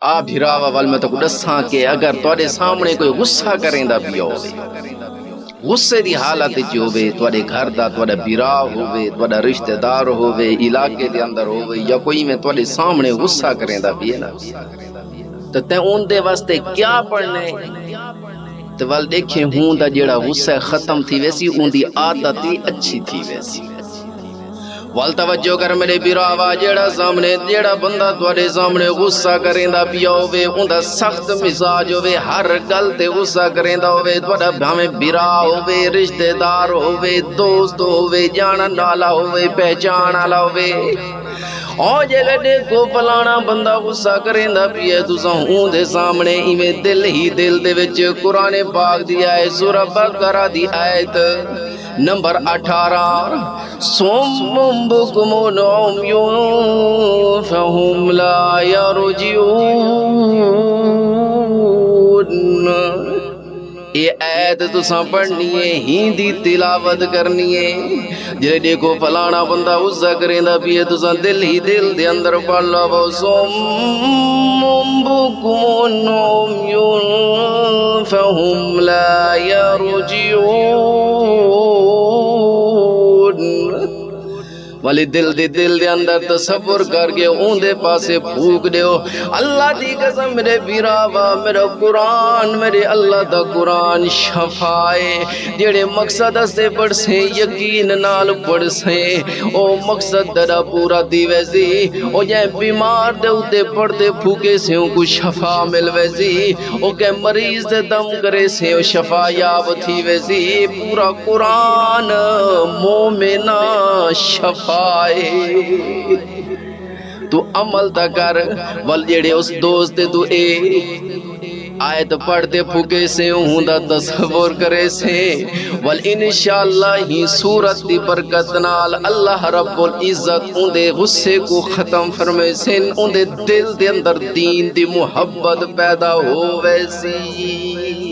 آ بھراوا وال میں تو دساں کہ اگر تواڈے سامنے کوئی غصہ کریندا پیا ہوے، غصے دی حالت وچ ہوے، تواڈے گھر دا تواڈا بھرا ہوے، تواڈا رشتہ دار ہوے، علاقے دے اندر ہوے یا کوئی میں تواڈے سامنے غصہ کریندا پیا نا، تے تے اون دے واسطے کیا پڑھنا ہے؟ تے ول دیکھیں ہوں دا جیڑا غصہ ختم تھی ویسی اون دی عادت ہی اچھی تھی ویسی۔ وال توجہ کر میرے براوا، جیڑا بندہ تواڈے سامنے غصہ کریندا پیا ہوے، اوندا سخت مزاج ہوے، ہر گل تے غصہ کریندا ہوے، تواڈا بھاویں برا ہوے، رشتہ دار ہوے، دوست ہوے، جانن والا ہوے، پہچان والا ہوے، او جے دیکھو فلانا بندہ غصہ کریندا پیا، تساں اون دے سامنے ایویں دل ہی دل دے وچ قرآن پاک دی آیت سورہ بقرہ دی آیت نمبر 18 صم بکم عمی فہم لا یرجعون، یہ آیت تساں پڑھنی ہے، ہندی تلاوت کرنی ہے۔ جے دیکھو فلانا بندہ غصہ کریندا پیا، تساں دل ہی دل دے اندر پڑھ لو صم بکم عمی فہم لا یرجعون، والی دل دے اندر تصور کر کے اون دے پاسے پھوک دیو۔ اللہ دی قسم میرے بیراوا، میرا قرآن، میرے اللہ دا قرآن شفائے، جیڑے مقصد سے پڑھ سے یقین نال پڑھ سے او مقصد دا پورا دی ویسی، او جائے بیمار دے اتے پڑھتے پھوکے سے ان کو شفا مل ویسی، او کہ مریض دے دم کرے سے او شفا یاب تھی ویسی، پورا قرآن مومنہ شفائے۔ تو عمل تا کر، ول جیڑے اس دوست تو اے آیت پڑھتے پھوکے سے ہوں دا تصور کرے سے، ول انشاءاللہ ہی سورت دی برکت نال اللہ رب العزت ان دے غصے کو ختم فرمے سن، ان دے دل دے اندر دین دی محبت پیدا ہو ویسی۔